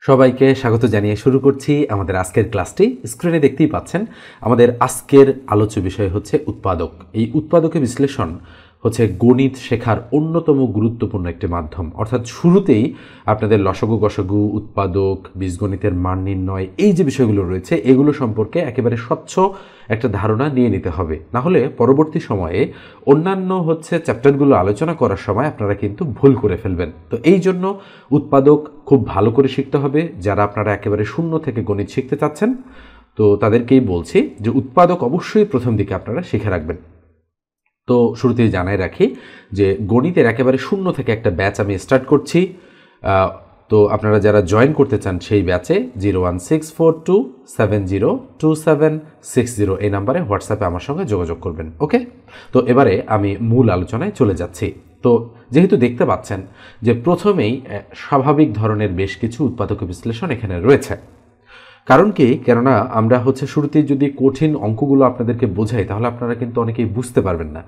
সবাইকে স্বাগত জানিয়ে শুরু করছি আমাদের আজকের ক্লাসটি। স্ক্রিনে দেখতেই পাচ্ছেন আমাদের আজকের আলোচ্য বিষয় হচ্ছে উৎপাদক। এই উৎপাদকের বিশ্লেষণ হচ্ছে গণিত শেখার অন্যতম গুরুত্বপূর্ণ একটি মাধ্যম। অর্থাৎ শুরুতেই আপনাদের লসাগু গসাগু, উৎপাদক, বীজগণিতের মান নির্ণয়, এই যে বিষয়গুলো রয়েছে এগুলো সম্পর্কে একেবারে স্বচ্ছ একটা ধারণা নিয়ে নিতে হবে। না হলে পরবর্তী সময়ে অন্যান্য চ্যাপ্টারগুলো আলোচনা করার সময় আপনারা কিন্তু ভুল করে ফেলবেন। তো এই জন্য উৎপাদক খুব ভালো করে শিখতে হবে। যারা আপনারা একেবারে শূন্য থেকে গণিত শিখতে চাচ্ছেন তো তাদেরকেই বলছি যে উৎপাদক অবশ্যই প্রথম দিকে আপনারা শিখে রাখবেন। তো শুরুতেই জানাই রাখি যে গণিতের একেবারে শূন্য থেকে একটা ব্যাচ আমি স্টার্ট করছি। তো আপনারা যারা জয়েন করতে চান সেই ব্যাচে 01642702760 এই নাম্বারে হোয়াটসঅ্যাপে আমার সঙ্গে যোগাযোগ করবেন। ওকে, তো এবারে আমি মূল আলোচনায় চলে যাচ্ছি। তো যেহেতু দেখতে পাচ্ছেন যে প্রথমেই স্বাভাবিক ধরনের বেশ কিছু উৎপাদক বিশ্লেষণ এখানে রয়েছে। কারণ কি, কেননা আমরা শুরুতেই যদি কঠিন অঙ্কগুলো আপনাদেরকে বোঝাই তাহলে আপনারা কিন্তু অনেকেই বুঝতে পারবেন না।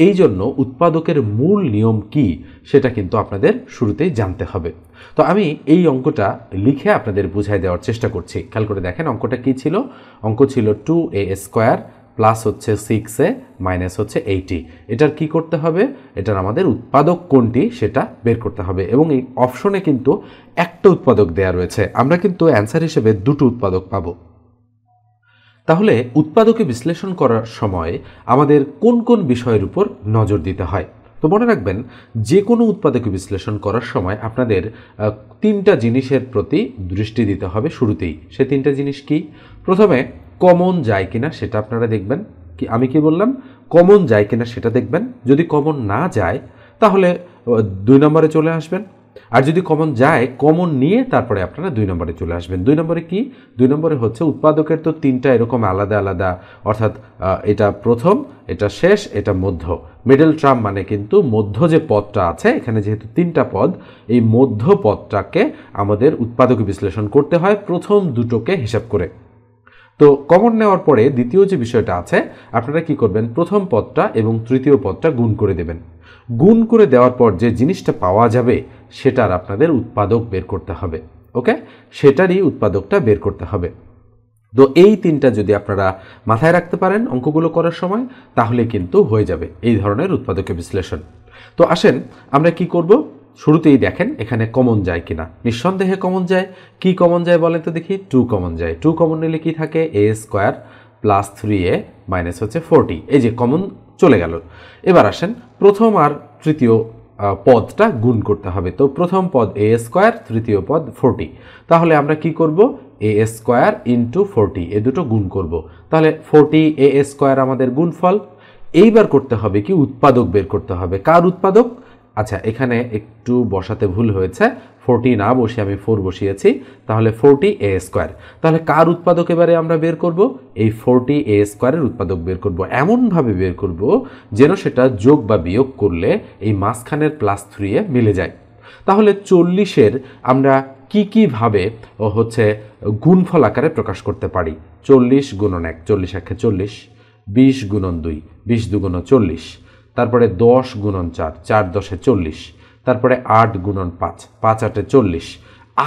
এই জন্য উৎপাদকের মূল নিয়ম কি সেটা কিন্তু আপনাদের শুরুতেই জানতে হবে। তো আমি এই অঙ্কটা লিখে আপনাদের বুঝাই দেওয়ার চেষ্টা করছি। খেয়াল করে দেখেন অঙ্কটা কি ছিল। অঙ্ক ছিল 2a² প্লাস 6a মাইনাস 80। এটার কি করতে হবে, এটার আমাদের উৎপাদক কোনটি সেটা বের করতে হবে। এবং এই অপশনে কিন্তু একটা উৎপাদক দেয়া রয়েছে, আমরা কিন্তু অ্যান্সার হিসেবে দুটো উৎপাদক পাবো। তাহলে উৎপাদকে বিশ্লেষণ করার সময় আমাদের কোন কোন বিষয়ের উপর নজর দিতে হয়। তো মনে রাখবেন যে কোনো উৎপাদকে বিশ্লেষণ করার সময় আপনাদের তিনটা জিনিসের প্রতি দৃষ্টি দিতে হবে শুরুতেই। সে তিনটা জিনিস কি? প্রথমে কমন যায় কিনা সেটা আপনারা দেখবেন। আমি কি বললাম? কমন যায় কিনা সেটা দেখবেন। যদি কমন না যায় তাহলে 2 নম্বরে চলে আসবেন। আর যদি কমন যায়, কমন নিয়ে তারপরে আপনারা 2 নম্বরে চলে আসবেন। 2 নম্বরে কি? 2 নম্বরে উৎপাদকের তো তিনটা এরকম আলাদা আলাদা, অর্থাৎ এটা প্রথম, এটা শেষ, এটা মধ্য। মিডল টার্ম মানে কিন্তু মধ্য যে পদটা আছে, এখানে যেহেতু তিনটা পদ, এই মধ্য পদটাকে আমাদের উৎপাদকে বিশ্লেষণ করতে হয় প্রথম দুটোকে হিসাব করে। তো কমন নেওয়ার পরে দ্বিতীয় যে বিষয়টা আছে, আপনারা কি করবেন, প্রথম পদটা এবং তৃতীয় পদটা গুণ করে দেবেন। গুণ করে দেওয়ার পর যে জিনিসটা পাওয়া যাবে সেটার আপনাদের উৎপাদক বের করতে হবে। ওকে, সেটারই উৎপাদকটা বের করতে হবে। তো এই তিনটা যদি আপনারা মাথায় রাখতে পারেন অঙ্কগুলো করার সময়, তাহলে কিন্তু হয়ে যাবে এই ধরনের উৎপাদকে বিশ্লেষণ। তো আসেন আমরা কি করব। শুরুতেই দেখেন এখানে কমন যায় কিনা। নিঃসন্দেহে কমন যায়। কি কমন যায় বলেন তো দেখি? 2 কমন যায়। 2 কমন নিলে কি থাকে? a² plus 3a minus 40। এই যে কমন চলে গেল। এবার আসেন প্রথম আর তৃতীয় পদটা গুণ করতে হবে। তো প্রথম পদ a², তৃতীয় পদ 40। তাহলে আমরা কি করব? a² ইন্টু 40 এ দুটো গুণ করব। তাহলে 40a² আমাদের গুণফল। এইবার করতে হবে কি? উৎপাদক বের করতে হবে। কার উৎপাদক? আচ্ছা, এখানে একটু বসাতে ভুল হয়েছে, 40 না বসে আমি 4 বসিয়েছি, তাহলে 40a²। তাহলে কার উৎপাদক এবারে আমরা বের করব? এই 40a² এর উৎপাদক বের করব। এমনভাবে বের করব যেন সেটা যোগ বা বিয়োগ করলে এই মাঝখানের +3 মিলে যায়। তাহলে 40-এর আমরা কিভাবে গুণফল আকারে প্রকাশ করতে পারি? 40 গুণন 1, 40 1 40, 20 গুণন 2, 20 2 40, তারপরে 10 গুণন 4, 4 10 40, তারপরে 8 গুণন 5, 5 8 40।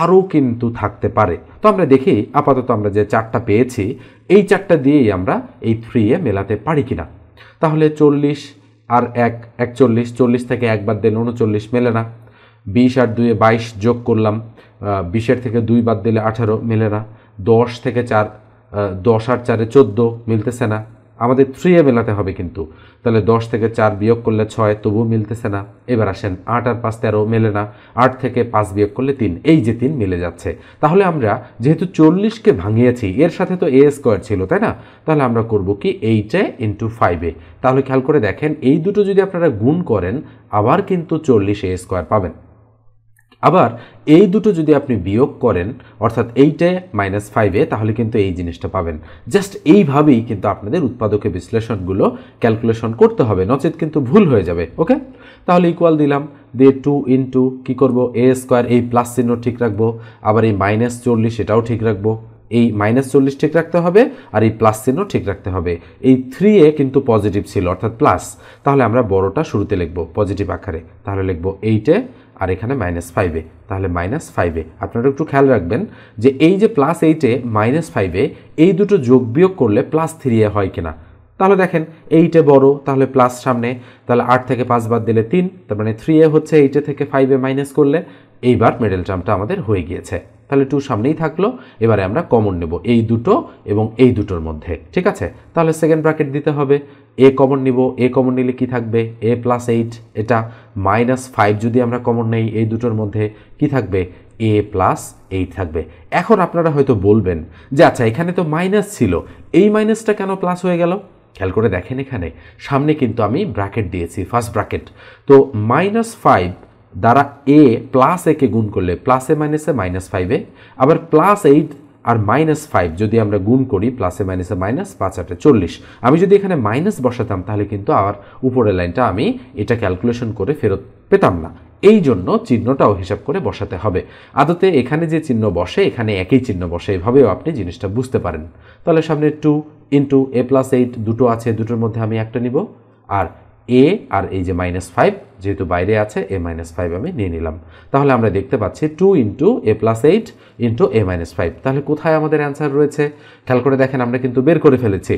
আরও কিন্তু থাকতে পারে। তো আমরা দেখি আপাতত আমরা যে 4টা পেয়েছি এই 4টা দিয়েই আমরা এই 3 মেলাতে পারি কিনা। তাহলে 40 আর 1 41, 40 থেকে 1 বাদ দিলে 39 মেলে না। 20 আর 2 22 যোগ করলাম, 20-এর থেকে 2 বাদ দিলে 18 মেলে না। 10 থেকে 4, 10 আর 4 14 মিলতেছে না। আমাদের 3 মেলাতে হবে কিন্তু। তাহলে 10 থেকে 4 বিয়োগ করলে 6, তবুও মিলতেছে না। এবার আসেন 8 আর 5 13 মেলে না। 8 থেকে 5 বিয়োগ করলে 3, এই যে 3 মিলে যাচ্ছে। তাহলে আমরা যেহেতু 40কে ভাঙিয়েছি, এর সাথে তো a² ছিল, তাই না? তাহলে আমরা করব কি 8a ইন্টু 5a। তাহলে খেয়াল করে দেখেন এই দুটো যদি আপনারা গুণ করেন আবার কিন্তু 40a² পাবেন। আবার এই দুটো যদি আপনি বিয়োগ করেন, অর্থাৎ 8a মাইনাস 5a, তাহলে কিন্তু এই জিনিসটা পাবেন। জাস্ট এইভাবেই কিন্তু আপনাদের উৎপাদকে বিশ্লেষণগুলো ক্যালকুলেশন করতে হবে, নচেত কিন্তু ভুল হয়ে যাবে। ওকে, তাহলে ইকুয়াল দিলাম, দিয়ে 2 ইন্টু কী করবো, a², এই প্লাস চিহ্ন ঠিক রাখবো, আবার এই -40 এটাও ঠিক রাখবো। এই -40 ঠিক রাখতে হবে আর এই প্লাস চিহ্ন ঠিক রাখতে হবে। এই 3a কিন্তু পজিটিভ ছিল, অর্থাৎ প্লাস। তাহলে আমরা বড়টা শুরুতে লিখব পজিটিভ আকারে। তাহলে লিখব 8a আর এখানে -5a, তাহলে -5a। আপনারা একটু খেয়াল রাখবেন যে এই যে +8 -5a এই দুটো যোগ বিয়োগ করলে +3a হয় কিনা। তাহলে দেখেন 8 বড়, তাহলে প্লাস সামনে, তাহলে 8 থেকে 5 বাদ দিলে 3, তার মানে 3a হচ্ছে 8 থেকে 5a মাইনাস করলে। এইবার মিডল টার্মটা আমাদের হয়ে গিয়েছে, তাহলে 2 সামনেই থাকলো। এবারে আমরা কমন নেব এই দুটো এবং এই দুটোর মধ্যে, ঠিক আছে। তাহলে সেকেন্ড ব্র্যাকেট দিতে হবে, a কমন নিব, a কমন নিলে কি থাকবে a + 8, এটা -5 যদি আমরা কমন নেই এই দুটোর মধ্যে কি থাকবে a + 8 থাকবে। এখন আপনারা হয়তো বলবেন যে আচ্ছা এখানে তো মাইনাস ছিল, এই মাইনাসটা কেন প্লাস হয়ে গেল? খেয়াল করে দেখেন এখানে সামনে কিন্তু আমি ব্র্যাকেট দিয়েছি, ফার্স্ট ব্র্যাকেট। তো -5 দ্বারা a + a কে গুণ করলে +a - -5a, আবার +8 আর -5 যদি আমরা গুণ করি +a - -5 8 40। আমি যদি এখানে মাইনাস বসাতাম তাহলে কিন্তু আর উপরের লাইনটা আমি এটা ক্যালকুলেশন করে ফেরত পেতাম না। এই জন্য চিহ্নটাও হিসাব করে বসাতে হবে। আদতে এখানে যে চিহ্ন বসে এখানে একই চিহ্ন বসে, এভাবেও আপনি জিনিসটা বুঝতে পারেন। তাহলে সামনে 2 × a + 8 দুটো আছে, দুটোর মধ্যে আমি একটা নিব, আর a আর এই যে -5 যেহেতু বাইরে আছে a - 5 আমি নিয়ে নিলাম। তাহলে আমরা দেখতে পাচ্ছি 2 × a + 8 × a - 5। তাহলে কোথায় আমাদের অ্যান্সার রয়েছে খেয়াল করে দেখেন, আমরা কিন্তু বের করে ফেলেছি।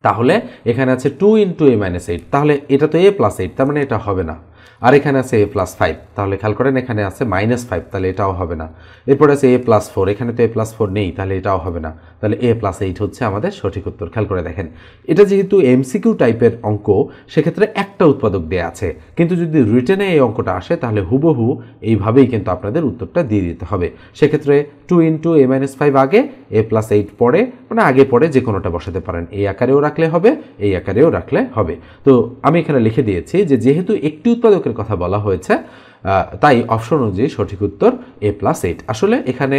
তাহলে এখানে আছে 2 × a - 8, তাহলে এটা তো a + 8, তার মানে এটা হবে না। আর এখানে আছে a + 5, তাহলে খেয়াল করেন এখানে আছে -5, তাহলে এটাও হবে না। এরপর আছে a + 4, এখানে তো a + 4 নেই, তাহলে এটাও হবে না। তাহলে a + 8 হচ্ছে আমাদের সঠিক উত্তর। খেয়াল করে দেখেন, এটা যেহেতু MCQ টাইপের অঙ্ক সেক্ষেত্রে একটা উৎপাদক দেয়া আছে, কিন্তু যদি রিটেনে এই অঙ্কটা আসে তাহলে হুবহু এইভাবেই কিন্তু আপনাদের উত্তরটা দিয়ে দিতে হবে। সেক্ষেত্রে 2 × a - 5 আগে, a + 8 পরে, মানে আগে পরে যে কোনোটা বসাতে পারেন। এই আকারেও রাখলে হবে, এই আকারেও রাখলে হবে। তো আমি এখানে লিখে দিয়েছি যে যেহেতু একটি উৎপাদকের কথা বলা হয়েছে তাই অপশন অনুযায়ী সঠিক উত্তর a + 8। আসলে এখানে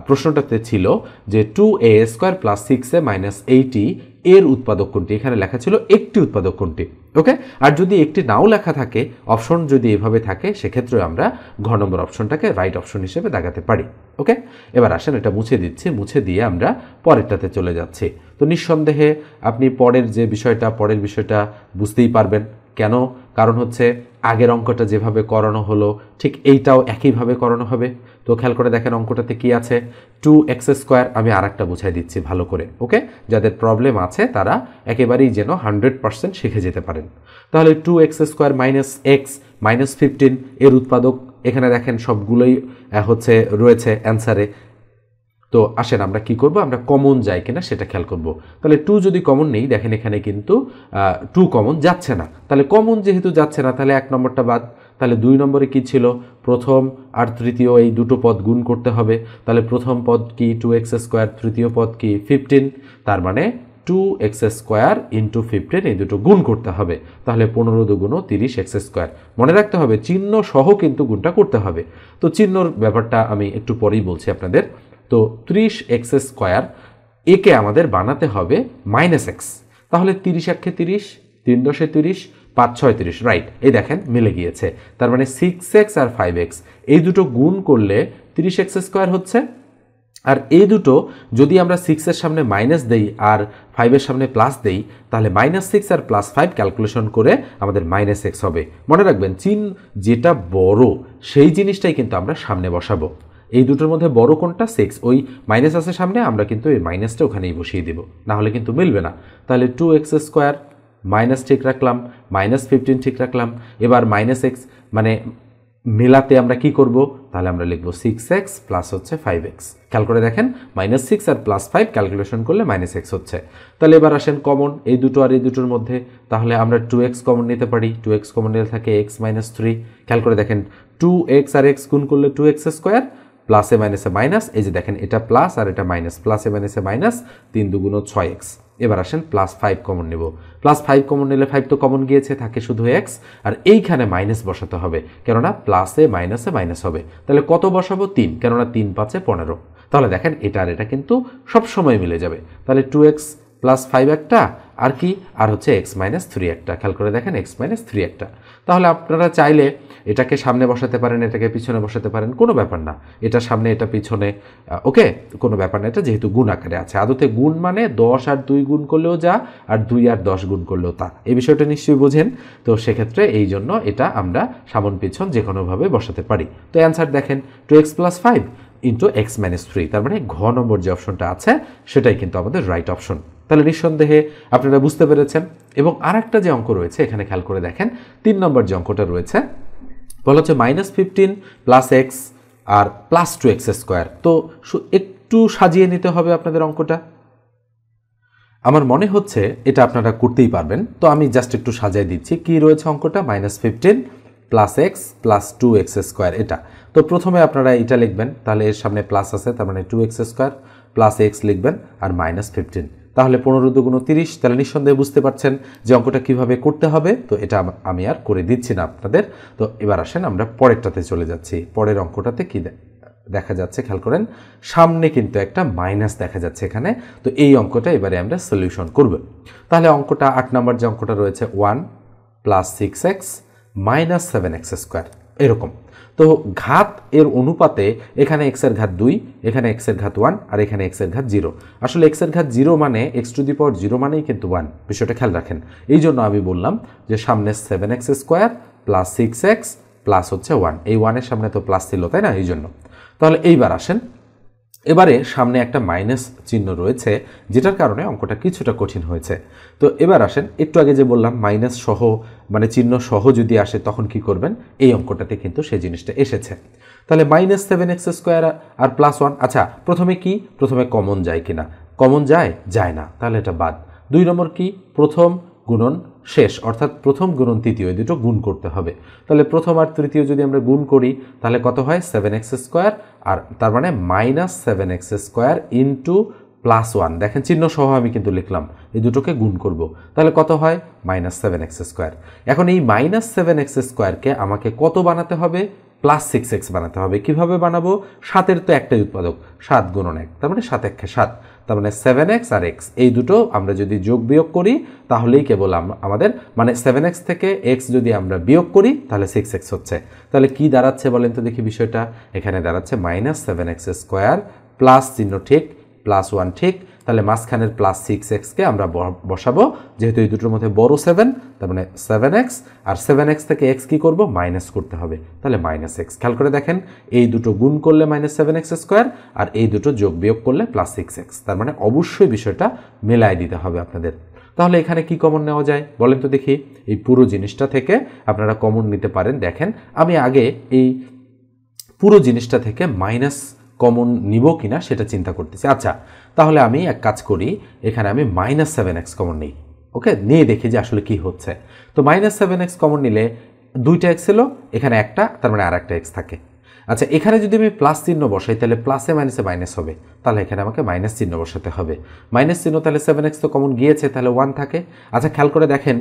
প্রশ্নটাতে ছিল যে 2a² + 6a - 80 এর উৎপাদক কোনটি, এখানে লেখা ছিল একটি উৎপাদক কোনটি। ওকে, আর যদি একটি নাও লেখা থাকে, অপশন যদি এভাবে থাকে, সেক্ষেত্রে আমরা ঘ নম্বর অপশনটাকে রাইট অপশন হিসেবে দেখাতে পারি। ওকে, এবার আসেন এটা মুছে দিচ্ছি, মুছে দিয়ে আমরা পরেরটাতে চলে যাচ্ছি। তো নিঃসন্দেহে আপনি পরের বিষয়টা বুঝতেই পারবেন কেন, কারণ হচ্ছে আগের অঙ্কটা যেভাবে করানো হলো ঠিক এইটাও একইভাবে করানো হবে। তো খেয়াল করে দেখেন অঙ্কটাতে কি আছে, 2x², আমি আর একটা বুঝাই দিচ্ছি ভালো করে। ওকে, যাদের প্রবলেম আছে তারা একেবারেই যেন 100% শিখে যেতে পারেন। তাহলে 2x² - x - 15 এর উৎপাদক এখানে দেখেন সবগুলোই হচ্ছে রয়েছে অ্যান্সারে। তো আসেন আমরা কি করব, আমরা কমন যাই কিনা সেটা খেয়াল করব। তাহলে 2 যদি কমন নেই, দেখেন এখানে কিন্তু 2 কমন যাচ্ছে না। তাহলে কমন যেহেতু যাচ্ছে না, তাহলে 1 নম্বরটা বাদ। তাহলে 2 নম্বরে কি ছিল, প্রথম আর তৃতীয় এই দুটো পদ গুণ করতে হবে। তাহলে প্রথম পদ কি 2x², তৃতীয় পদ কি 15, তার মানে 2x² × 15 এই দুটো গুণ করতে হবে। তাহলে 15 × 2 = 30x²। মনে রাখতে হবে চিহ্ন সহ কিন্তু গুণটা করতে হবে। তো চিহ্নর ব্যাপারটা আমি একটু পরেই বলছি আপনাদের। তো 30x² একে আমাদের বানাতে হবে -x। তাহলে 30 × 30, 3 × 10 = 30, 5 × 6 = 30, রাইট। এই দেখেন মিলে গিয়েছে। তার মানে 6x আর 5x এই দুটো গুণ করলে 30x² হচ্ছে। আর এই দুটো যদি আমরা 6 এর সামনে মাইনাস দেই আর 5 এর সামনে প্লাস দেই, তাহলে -6 আর +5 ক্যালকুলেশন করে আমাদের -x হবে। মনে রাখবেন চিহ্ন যেটা বড় সেই জিনিসটাই কিন্তু আমরা সামনে বসাবো। এই দুটোর মধ্যে বড় কোনটা, 6, ওই মাইনাস আছে সামনে, আমরা কিন্তু এই মাইনাসটা ওখানেই বসিয়ে দেব, না হলে কিন্তু মিলবে না। তাহলে 2x² মাইনাস ঠিক রাখলাম, -15 ঠিক রাখলাম। এবার -x মানে মেলাতে আমরা কি করব, তাহলে আমরা লিখব 6x প্লাস হচ্ছে 5x। খেয়াল করে দেখেন -6 আর +5 ক্যালকুলেশন করলে -x হচ্ছে। তাহলে এবার আসেন কমন এই দুটো আর এই দুটোর মধ্যে, তাহলে আমরা 2x কমন নিতে পারি। 2x কমন নিলে থাকে x - 3। খেয়াল করে দেখেন 2x আর x গুণ করলে 2x², প্লাসে মাইনাসে মাইনাস, এই যে দেখেন এটা প্লাস আর এটা মাইনাস, প্লাসে মাইনাসে মাইনাস, 3 × 2 = 6x। এবার আসেন +5 কমন নেব। +5 কমন নিলে 5 তো কমন গিয়েছে, থাকে শুধু x, আর এইখানে মাইনাস বসাতে হবে কেননা প্লাসে মাইনাসে মাইনাস হবে। তাহলে কত বসাবো, 3, কেননা 3 × 5 = 15। তাহলে দেখেন এটা আর এটা কিন্তু সব সময় মিলে যাবে। তাহলে 2x + 5 একটা, আর কি, আর হচ্ছে x - 3 একটা। খেয়াল করে দেখেন x - 3 একটা। তাহলে আপনারা চাইলে এটাকে সামনে বসাতে পারেন, এটাকে পিছনে বসাতে পারেন, কোনো ব্যাপার না। এটা সামনে এটা পিছনে, ওকে, কোনো ব্যাপার না। এটা যেহেতু গুণ আকারে আছে, আদতে গুণ মানে 10 আর 2 গুণ করলেও যা, আর 2 আর 10 গুণ করলেও তা। এই বিষয়টা নিশ্চয়ই বোঝেন। তো সেক্ষেত্রে এই জন্য এটা আমরা সামন পিছন যে কোনোভাবে বসাতে পারি। তো অ্যান্সার দেখেন 2x + 5 ইন্টু x - 3, তার মানে ঘ নম্বর যে অপশনটা আছে সেটাই কিন্তু আমাদের রাইট অপশন। তাহলে নিঃসন্দেহে আপনারা বুঝতে পেরেছেন। এবং আর একটা যে অঙ্ক রয়েছে এখানে খেয়াল করে দেখেন, 3 নম্বর যে অঙ্কটা রয়েছে বলা হচ্ছে -15 + x আর +2x²। তো একটু সাজিয়ে নিতে হবে আপনাদের অঙ্কটা। আমার মনে হচ্ছে এটা আপনারা করতেই পারবেন। তো আমি জাস্ট একটু সাজিয়ে দিচ্ছি। কি রয়েছে অঙ্কটা? -15 + x +2x² এটা। তো প্রথমে আপনারা এটা লিখবেন, তাহলে এর সামনে প্লাস আছে, তার মানে 2x² + x লিখবেন আর -15। তাহলে 15 × 2 = 30। তাহলে নিঃসন্দেহে বুঝতে পারছেন যে অঙ্কটা কিভাবে করতে হবে। তো এটা আমি আর করে দিচ্ছি না আপনাদের। তো এবার আসেন আমরা পরেরটাতে চলে যাচ্ছি। পরের অঙ্কটাতে কি দেখা যাচ্ছে খেয়াল করেন, সামনে কিন্তু একটা মাইনাস দেখা যাচ্ছে এখানে। তো এই অঙ্কটা এবারে আমরা সলিউশন করব। তাহলে অঙ্কটা 8 নম্বর যে অঙ্কটা রয়েছে 1 + 6x - 7x², এরকম। তো ঘাত এর অনুপাতে এখানে x এর ঘাত 2, এখানে x এর ঘাত 1 আর এখানে x এর ঘাত 0। আসলে x এর ঘাত 0 মানে x⁴ মানেই কিন্তু 1, বিষয়টা খেয়াল রাখেন। এই জন্য আমি বললাম যে সামনে 7x² + 6x প্লাস হচ্ছে 1, এই 1 এর সামনে তো প্লাস ছিল, তাই না? এই জন্য। তাহলে এইবার আসেন, এবারে সামনে একটা মাইনাস চিহ্ন রয়েছে যেটার কারণে অঙ্কটা কিছুটা কঠিন হয়েছে। তো এবার আসেন, একটু আগে যে বললাম মাইনাস সহ মানে চিহ্ন সহ যদি আসে তখন কি করবেন, এই অঙ্কটাতে কিন্তু সেই জিনিসটা এসেছে। তাহলে -7x² আর +1। আচ্ছা, প্রথমে কি, প্রথমে কমন যায় কিনা? কমন যায় না, তাহলে এটা বাদ। 2 নম্বর কি, প্রথম গুণন শেষ, অর্থাৎ প্রথম গুণন তৃতীয়, এই দুটো গুণ করতে হবে। তাহলে প্রথম আর তৃতীয় যদি আমরা গুণ করি তাহলে কত হয়? 7x², আর তার মানে -7x² ইন্টু +1। দেখেন চিহ্ন সহ আমি কিন্তু লিখলাম, এই দুটোকে গুণ করব। তাহলে কত হয়? -7x²। এখন এই -7x²কে আমাকে কত বানাতে হবে? +6x বানাতে হবে। কিভাবে বানাবো? 7-এর তো একটাই উৎপাদক, 7 × 1, তার মানে 7 × 7, তার মানে 7x আর x, এই দুটো আমরা যদি যোগ বিয়োগ করি তাহলেই কেবল আমাদের মানে 7x থেকে x যদি আমরা বিয়োগ করি তাহলে 6x হচ্ছে। তাহলে কি দাঁড়াচ্ছে বলেন তো দেখি বিষয়টা? এখানে দাঁড়াচ্ছে -7x² প্লাস চিহ্ন ঠিক, +1 ঠিক, তাহলে মাঝখানের +6x-কে আমরা বসাবো, যেহেতু এই দুটোর মধ্যে বড় 7, তার মানে 7x, আর 7x থেকে x কি করব? মাইনাস করতে হবে, তাহলে -x। খেয়াল করে দেখেন, এই দুটো গুণ করলে -7x², আর এই দুটো যোগ বিয়োগ করলে +6x, তার মানে অবশ্যই বিষয়টা মেলায় দিতে হবে আপনাদের। তাহলে এখানে কি কমন নেওয়া যায় বলেন তো দেখি? এই পুরো জিনিসটা থেকে আপনারা কমন নিতে পারেন। দেখেন আমি আগে এই পুরো জিনিসটা থেকে মাইনাস কমন নিব কিনা সেটা চিন্তা করতেছি। আচ্ছা, তাহলে আমি এক কাজ করি, এখানে আমি -7x কমন নিই। ওকে, নিয়ে দেখি যে আসলে কি হচ্ছে। তো -7x কমন নিলে 2টা x এলো, এখানে একটা, তার মানে আর একটা x থাকে। আচ্ছা, এখানে যদি আমি প্লাস চিহ্ন বসাই তাহলে প্লাসে মাইনাসে মাইনাস হবে, তাহলে এখানে আমাকে মাইনাস চিহ্ন বসাতে হবে। মাইনাস চিহ্ন, তাহলে 7x তো কমন গিয়েছে, তাহলে 1 থাকে। আচ্ছা, খেয়াল করে দেখেন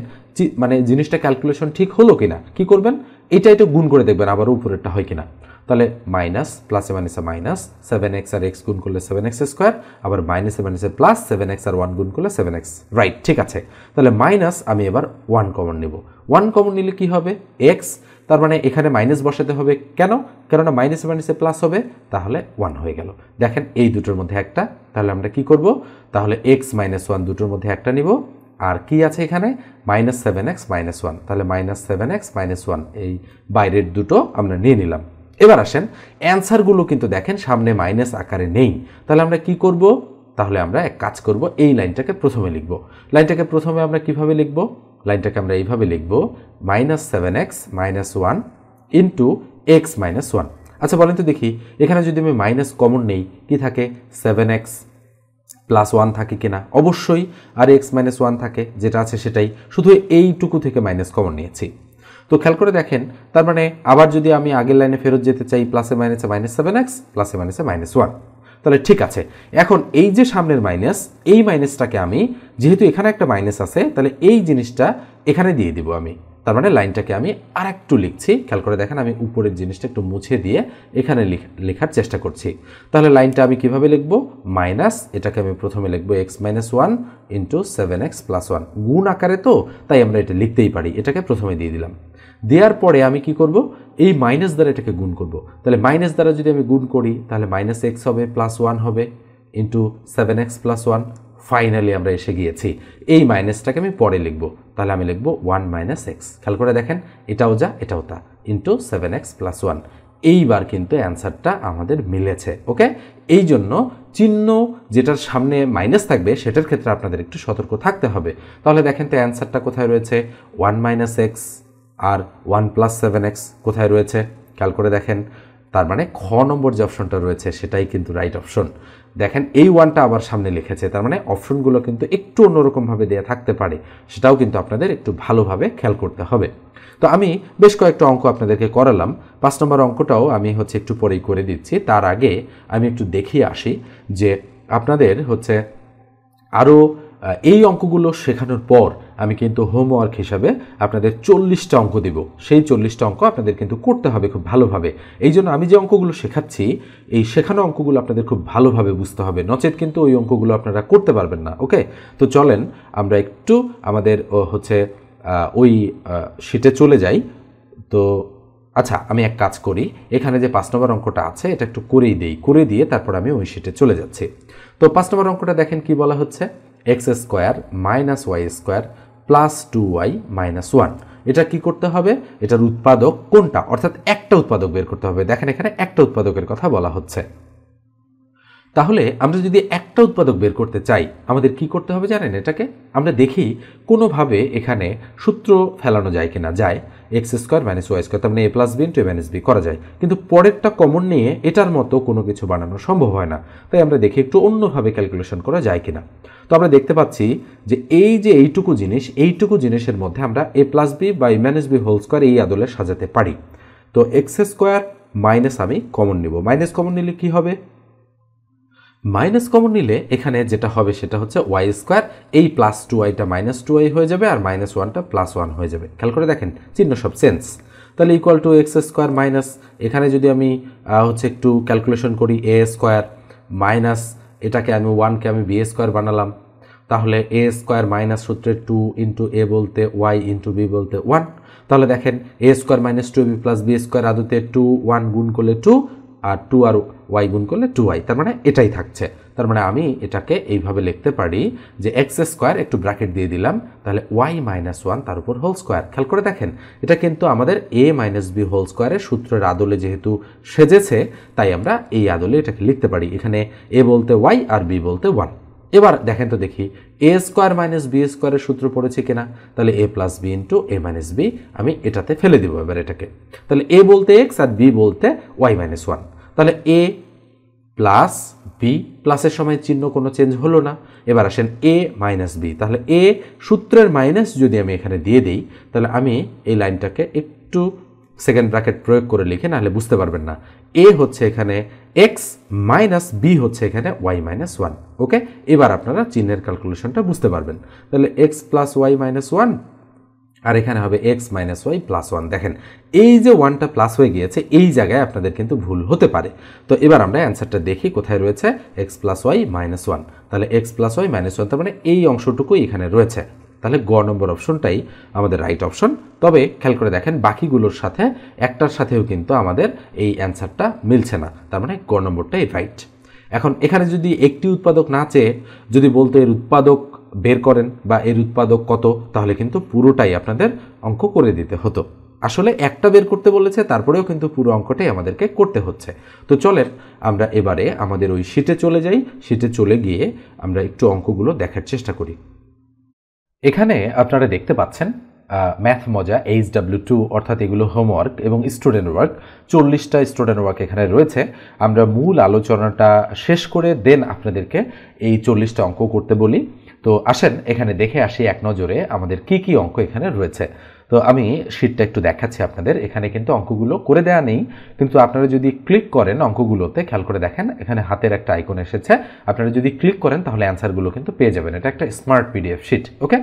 মানে জিনিসটা ক্যালকুলেশন ঠিক হলো কিনা। কি করবেন? এটা গুণ করে দেখবেন আবার উপরেরটা হয় কিনা। তাহলে মাইনাস, প্লাসে মাইনাসে মাইনাস, 7x আর x গুণ করলে 7x², আবার মাইনাসে মাইনাসে প্লাস, 7x আর 1 গুণ করলে 7x, রাইট, ঠিক আছে। তাহলে মাইনাস আমি এবার 1 কমন নেব। 1 কমন নিলে কি হবে? x, তার মানে এখানে মাইনাস বসাতে হবে। কেন? কেননা মাইনাসে মাইনাসে প্লাস হবে, তাহলে 1 হয়ে গেল। দেখেন এই দুটোর মধ্যে একটা, তাহলে আমরা কি করব? তাহলে x - 1 দুটোর মধ্যে একটা নিব। আর কি আছে এখানে? -7x - 1, তাহলে -7x - 1, এই বাইরের দুটো আমরা নিয়ে নিলাম। এবার আসেন, অ্যান্সারগুলো কিন্তু দেখেন সামনে মাইনাস আকারে নেই। তাহলে আমরা কি করব? তাহলে আমরা এক কাজ করব, এই লাইনটাকে প্রথমে লিখব। লাইনটাকে প্রথমে আমরা কিভাবে লিখব? লাইনটাকে আমরা এইভাবে লিখব, -7x - 1 ইন্টু x - 1। আচ্ছা বলেন তো দেখি, এখানে যদি আমি মাইনাস কমন নেই কি থাকে? 7x + 1 থাকে কিনা? অবশ্যই। আর x - 1 থাকে, যেটা আছে সেটাই, শুধু এইটুকু থেকে মাইনাস কমন নিয়েছি। তো খেয়াল করে দেখেন, তার মানে আবার যদি আমি আগের লাইনে ফেরত যেতে চাই, প্লাসে মাইনাসে -7x, প্লাসে মাইনাসে -1, তাহলে ঠিক আছে। এখন এই যে সামনের মাইনাস, এই মাইনাসটাকে আমি, যেহেতু এখানে একটা মাইনাস আছে, তাহলে এই জিনিসটা এখানে দিয়ে দিব আমি। তার মানে লাইনটাকে আমি আর একটু লিখছি। খেয়াল করে দেখেন, আমি উপরের জিনিসটা একটু মুছে দিয়ে এখানে লেখার চেষ্টা করছি। তাহলে লাইনটা আমি কিভাবে লিখব? মাইনাস, এটাকে আমি প্রথমে লিখব x - 1 ইন্টু 7x + 1, গুণ আকারে তো, তাই আমরা এটা লিখতেই পারি। এটাকে প্রথমে দিয়ে দিলাম। দেওয়ার পরে আমি কি করব, এই মাইনাস দ্বারা এটাকে গুণ করব। তাহলে মাইনাস দ্বারা যদি আমি গুণ করি তাহলে মাইনাস এক্স হবে প্লাস 1 হবে ইন্টু 7x প্লাস 1। ফাইনালি আমরা এসে গিয়েছি, এই মাইনাসটাকে আমি পরে লিখব, তাহলে আমি লিখব 1 মাইনাস এক্স। খেয়াল করে দেখেন, এটাও যা এটাও তা, ইন্টু 7x প্লাস 1। এইবার কিন্তু অ্যান্সারটা আমাদের মিলেছে। ওকে, এই জন্য চিহ্ন যেটার সামনে মাইনাস থাকবে সেটার ক্ষেত্রে আপনাদের একটু সতর্ক থাকতে হবে। তাহলে দেখেন তো অ্যান্সারটা কোথায় রয়েছে, 1 মাইনাস এক্স আর 1 প্লাস 7x কোথায় রয়েছে, খেয়াল করে দেখেন। তার মানে খ নম্বর যে অপশনটা রয়েছে সেটাই কিন্তু রাইট অপশন। দেখেন এই 1টা আবার সামনে লিখেছে, তার মানে অপশনগুলো কিন্তু একটু অন্যরকমভাবে দেওয়া থাকতে পারে, সেটাও কিন্তু আপনাদের একটু ভালোভাবে খেয়াল করতে হবে। তো আমি বেশ কয়েকটা অঙ্ক আপনাদেরকে করালাম, 5 নম্বর অঙ্কটাও আমি একটু পরেই করে দিচ্ছি। তার আগে আমি একটু দেখিয়ে আসি যে আপনাদের আরও এই অঙ্কগুলো শেখানোর পর আমি কিন্তু হোমওয়ার্ক হিসাবে আপনাদের 40টা অঙ্ক দিব। সেই 40টা অঙ্ক আপনাদের কিন্তু করতে হবে খুব ভালোভাবে। এই জন্য আমি যে অঙ্কগুলো শেখাচ্ছি, এই শেখানো অঙ্কগুলো আপনাদের খুব ভালোভাবে বুঝতে হবে, নচেত কিন্তু ওই অঙ্কগুলো আপনারা করতে পারবেন না। ওকে, তো চলেন আমরা একটু আমাদের ওই শিটে চলে যাই। তো আচ্ছা, আমি এক কাজ করি, এখানে যে 5 নম্বর অঙ্কটা আছে এটা একটু করেই দেই, করে দিয়ে তারপর আমি ওই শিটে চলে যাচ্ছি। তো 5 নম্বর অঙ্কটা দেখেন কি বলা হচ্ছে, x square minus y square plus 2y minus 1। এটা কি করতে হবে, এটার উৎপাদক কোনটা, অর্থাৎ একটা উৎপাদক বের করতে হবে। দেখেন এখানে একটা উৎপাদকের কথা বলা হচ্ছে। তাহলে আমরা যদি একটা উৎপাদক বের করতে চাই আমাদের কি করতে হবে জানেন, এটাকে আমরা দেখি কোনোভাবে এখানে সূত্র ফেলানো যায় কিনা। যায়, x square minus y square, তার মানে a plus b into a minus b করা যায়, কিন্তু পরেরটা কমন নিয়ে এটার মতো কোনো কিছু বানানো সম্ভব হয় না। তাই আমরা দেখি একটু অন্যভাবে ক্যালকুলেশন করা যায় কিনা। তো আমরা দেখতে পাচ্ছি যে এই যে এইটুকু জিনিসের মধ্যে আমরা এ প্লাস বি বা এ মাইনাস বি হোল স্কোয়ার এই আদলে সাজাতে পারি। তো এক্স স্কোয়ার মাইনাস আমি কমন নিব, মাইনাস কমন নিলে কি হবে, মাইনাস কমন নিলে এখানে যেটা হবে সেটা হচ্ছে ওয়াই স্কোয়ার, এই প্লাস 2yটা মাইনাস 2y হয়ে যাবে আর মাইনাস 1টা প্লাস 1 হয়ে যাবে। খেয়াল করে দেখেন চিহ্ন সব সেন্স। তাহলে equal to x square minus, এখানে যদি আমি একটু ক্যালকুলেশন করি, এ স্কোয়ার মাইনাস এটাকে আমি 1কে আমি বি স্কোয়ার বানালাম, তাহলে এ স্কোয়ার মাইনাস সূত্রে 2 ইন্টু এ বলতে ওয়াই ইন্টু বি বলতে 1। তাহলে দেখেন A square minus 2b plus B square আদতে 2, 1 গুণ করলে 2 আর 2 আর y গুণ করলে 2y, তার মানে এটাই থাকছে। তার মানে আমি এটাকে এইভাবে লিখতে পারি যে এক্স স্কোয়ার একটু ব্র্যাকেট দিয়ে দিলাম, তাহলে y মাইনাস 1 তার উপর হোল স্কোয়ার। খেয়াল করে দেখেন এটা কিন্তু আমাদের a মাইনাস বি হোল স্কোয়ারের সূত্রের আদলে যেহেতু সেজেছে, তাই আমরা এই আদলে এটাকে লিখতে পারি। এখানে a বলতে y আর b বলতে 1। এবার দেখেন তো দেখি এ স্কোয়ার মাইনাস বি স্কোয়ারের সূত্র পড়েছে কিনা, তাহলে এ plus b into a minus B আমি এটাতে ফেলে দিব এবার এটাকে। তাহলে এ বলতে এক্স আর বি বলতে ওয়াই মাইনাস 1, তাহলে এ প্লাস বি, প্লাসের সময় চিহ্ন কোনো চেঞ্জ হলো না। এবার আসেন এ মাইনাস বি, তাহলে এ সূত্রের মাইনাস যদি আমি এখানে দিয়ে দিই তাহলে আমি এই লাইনটাকে একটু সেকেন্ড ব্র্যাকেট প্রয়োগ করে লিখে, নাহলে বুঝতে পারবেন না। এ হচ্ছে এখানে এক্স মাইনাস বি হচ্ছে এখানে ওয়াই মাইনাস 1। ওকে, এবার আপনারা চিহ্নের ক্যালকুলেশনটা বুঝতে পারবেন। তাহলে এক্স প্লাস ওয়াই মাইনাস 1 আর এখানে হবে এক্স মাইনাস ওয়াই প্লাস 1। দেখেন এই যে 1টা প্লাস হয়ে গিয়েছে, এই জায়গায় আপনাদের কিন্তু ভুল হতে পারে। তো এবার আমরা অ্যান্সারটা দেখি কোথায় রয়েছে, এক্স প্লাস ওয়াই মাইনাস 1, তাহলে এক্স প্লাস ওয়াই মাইনাস 1, তার মানে এই অংশটুকুই এখানে রয়েছে। তাহলে গ নম্বর অপশনটাই আমাদের রাইট অপশন। তবে খেয়াল করে দেখেন বাকিগুলোর সাথে একটার সাথেও কিন্তু আমাদের এই অ্যান্সারটা মিলছে না, তার মানে গ নম্বরটাই রাইট। এখন এখানে যদি একটি উৎপাদক না চেয়ে যদি বলতো এর উৎপাদক বের করেন বা এর উৎপাদক কত, তাহলে কিন্তু পুরোটাই আপনাদের অঙ্ক করে দিতে হতো। আসলে একটা বের করতে বলেছে, তারপরেও কিন্তু পুরো অঙ্কটাই আমাদেরকে করতে হচ্ছে। তো চলেন আমরা এবারে আমাদের ওই শিটে চলে যাই, শিটে চলে গিয়ে আমরা একটু অঙ্কগুলো দেখার চেষ্টা করি। এখানে আপনারা দেখতে পাচ্ছেন ম্যাথ মজা HW2, অর্থাৎ এগুলো হোমওয়ার্ক এবং স্টুডেন্ট ওয়ার্ক। 40টা স্টুডেন্ট ওয়ার্ক এখানে রয়েছে। আমরা মূল আলোচনাটা শেষ করে দেন আপনাদেরকে এই 40টা অঙ্ক করতে বলি। তো আসেন এখানে দেখে আসি এক নজরে আমাদের কি কি অঙ্ক এখানে রয়েছে। তো আমি শিটটা একটু দেখাচ্ছি আপনাদের। এখানে কিন্তু অঙ্কগুলো করে দেওয়া নেই, কিন্তু আপনারা যদি ক্লিক করেন অঙ্কগুলোতে, খেয়াল করে দেখেন এখানে হাতের একটা আইকন এসেছে, আপনারা যদি ক্লিক করেন তাহলে অ্যান্সারগুলো কিন্তু পেয়ে যাবেন। এটা একটা স্মার্ট PDF শিট। ওকে,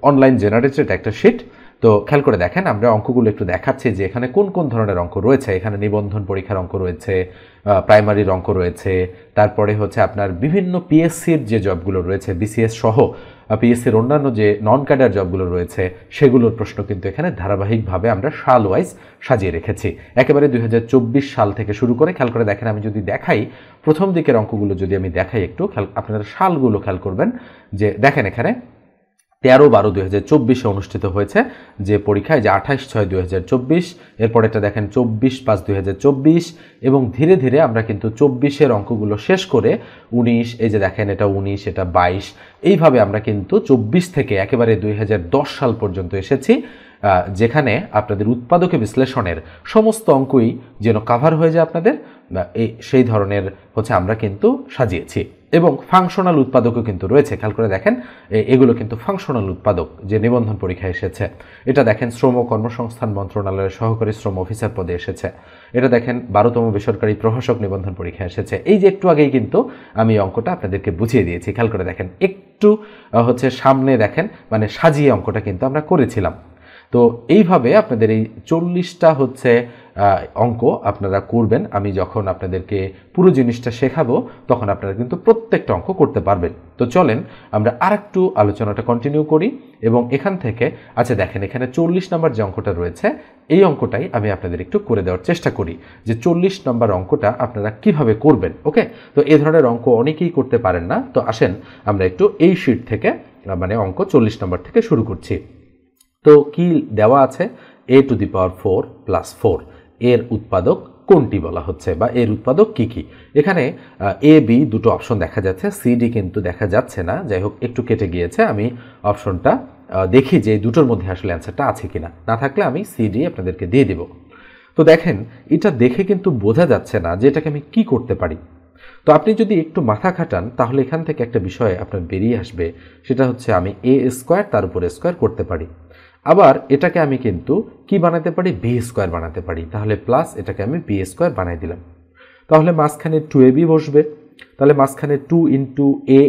অনলাইন জেনারেটেড একটা শিট। তো খেয়াল করে দেখেন, আমরা অঙ্কগুলো একটু দেখাচ্ছি যে এখানে কোন কোন ধরনের অঙ্ক রয়েছে। এখানে নিবন্ধন পরীক্ষার অঙ্ক রয়েছে, প্রাইমারির অঙ্ক রয়েছে, তারপরে হচ্ছে আপনার বিভিন্ন পিএসসির যে জবগুলো রয়েছে, বিসিএস সহ পিএসসির অন্যান্য যে নন ক্যাডার জবগুলো রয়েছে সেগুলোর প্রশ্ন কিন্তু এখানে ধারাবাহিকভাবে আমরা সাল ওয়াইজ সাজিয়ে রেখেছি। একেবারে 2024 সাল থেকে শুরু করে খেয়াল করে দেখেন, আমি যদি দেখাই প্রথম দিকের অঙ্কগুলো যদি আমি দেখাই একটু আপনারা সালগুলো খেয়াল করবেন যে দেখেন এখানে 13/12/2024 অনুষ্ঠিত হয়েছে যে পরীক্ষায়, যে 28/6/2024, এরপর এটা দেখেন 24/5/2024, এবং ধীরে ধীরে আমরা কিন্তু 24-এর অঙ্কগুলো শেষ করে 19, এই যে দেখেন এটা 19, এটা 22, এইভাবে আমরা কিন্তু 24 থেকে একেবারে 2010 সাল পর্যন্ত এসেছি, যেখানে আপনাদের উৎপাদকে বিশ্লেষণের সমস্ত অঙ্কই যেন কাভার হয়ে যায় আপনাদের, সেই ধরনের হচ্ছে আমরা কিন্তু সাজিয়েছি। এবং ফাংশনাল উৎপাদকও কিন্তু রয়েছে, খেয়াল করে দেখেন এগুলো কিন্তু ফাংশনাল উৎপাদক যে নিবন্ধন পরীক্ষায় এসেছে। এটা দেখেন শ্রম কর্মসংস্থান মন্ত্রণালয়ের সহকারী শ্রম অফিসার পদে এসেছে। এটা দেখেন 12তম বেসরকারি প্রভাষক নিবন্ধন পরীক্ষায় এসেছে। এই যে একটু আগেই কিন্তু আমি অঙ্কটা আপনাদেরকে বুঝিয়ে দিয়েছি, খেয়াল করে দেখেন একটু হচ্ছে সামনে দেখেন, মানে সাজিয়ে অঙ্কটা কিন্তু আমরা করেছিলাম। তো এইভাবে আপনাদের এই 40টা হচ্ছে অঙ্ক আপনারা করবেন। আমি যখন আপনাদেরকে পুরো জিনিসটা শেখাবো তখন আপনারা কিন্তু প্রত্যেকটা অঙ্ক করতে পারবেন। তো চলেন আমরা আরেকটু আলোচনাটা কন্টিনিউ করি এবং এখান থেকে আচ্ছা দেখেন এখানে 40 নম্বর যে অঙ্কটা রয়েছে এই অঙ্কটাই আমি আপনাদের একটু করে দেওয়ার চেষ্টা করি যে 40 নম্বর অঙ্কটা আপনারা কিভাবে করবেন। ওকে, তো এই ধরনের অঙ্ক অনেকেই করতে পারেন না। তো আসেন আমরা একটু এই শীট থেকে মানে অঙ্ক 40 নম্বর থেকে শুরু করছি। তো কি দেওয়া আছে, a⁴ + 4 এর উৎপাদক কোনটি বলা হচ্ছে বা এর উৎপাদক কি কি। এখানে এ বি দুটো অপশন দেখা যাচ্ছে, সি ডি কিন্তু দেখা যাচ্ছে না, যাই হোক একটু কেটে গিয়েছে। আমি অপশনটা দেখি যে দুটোর মধ্যে আসলে অ্যান্সারটা আছে কিনা, না থাকলে আমি সি ডি আপনাদেরকে দিয়ে দিব। তো দেখেন এটা দেখে কিন্তু বোঝা যাচ্ছে না যে এটাকে আমি কি করতে পারি। তো আপনি যদি একটু মাথা খাটান তাহলে এখান থেকে একটা বিষয় আপনার বেরিয়ে আসবে, সেটা হচ্ছে আমি a² তার উপর স্কোয়ার করতে পারি, আবার এটাকে আমি কিন্তু কি বানাতে পারি, b² বানাতে পারি। তাহলে প্লাস এটাকে আমি b² বানাই দিলাম, তাহলে মাঝখানে 2ab বসবে, তাহলে মাঝখানে 2 × a